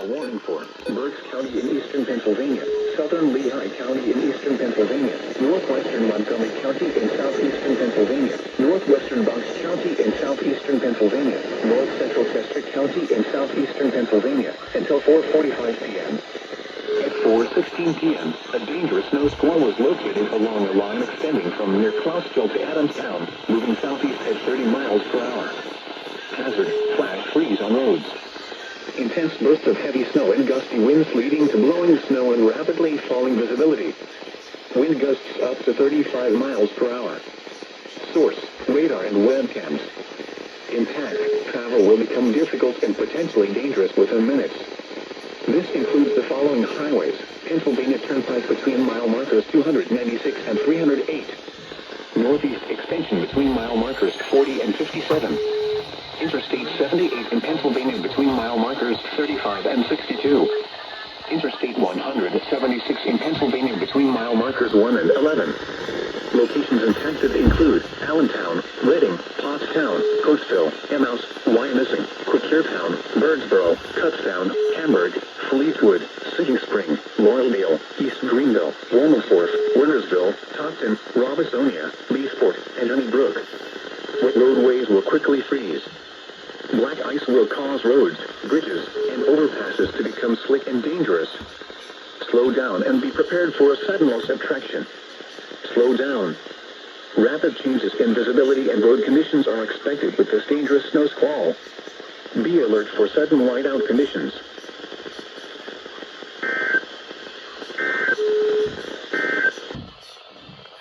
warning for Berks County in eastern Pennsylvania, southern Lehigh County in eastern Pennsylvania, northwestern Montgomery County in southeastern Pennsylvania, northwestern Bucks County in southeastern Pennsylvania, north central Chester County in southeastern Pennsylvania, until 4:45 p.m. At 4:16 p.m., a dangerous snow squall was located along a line extending from near Clarksville to Allentown, moving southeast at 30 miles per hour. Hazard, flash freeze on roads. Intense bursts of heavy snow and gusty winds leading to blowing snow and rapidly falling visibility. Wind gusts up to 35 miles per hour. Source, radar and webcams. Impact, travel will become difficult and potentially dangerous within minutes. This includes the following highways: Pennsylvania Turnpike between mile markers 296 and 308. Northeast extension between mile markers 40 and 57. Interstate 78 in Pennsylvania between mile markers 35 and 62. Interstate 176 in Pennsylvania between mile markers 1 and 11. Locations impacted include Allentown, Reading, Pottstown, Coatesville, Emmaus, Wyomissing, Quakertown, Birdsboro, Kutztown, Hamburg, Fleetwood, Sitting Spring, Laurelville, East Greenville, Wilberforce, Wintersville, Topton, Robisonia, Leesport, and Honeybrook. Wet roadways will quickly freeze. Black ice will cause roads, bridges, and overpasses to become slick and dangerous. Slow down and be prepared for a sudden loss of traction. Slow down. Rapid changes in visibility and road conditions are expected with this dangerous snow squall. Be alert for sudden whiteout conditions.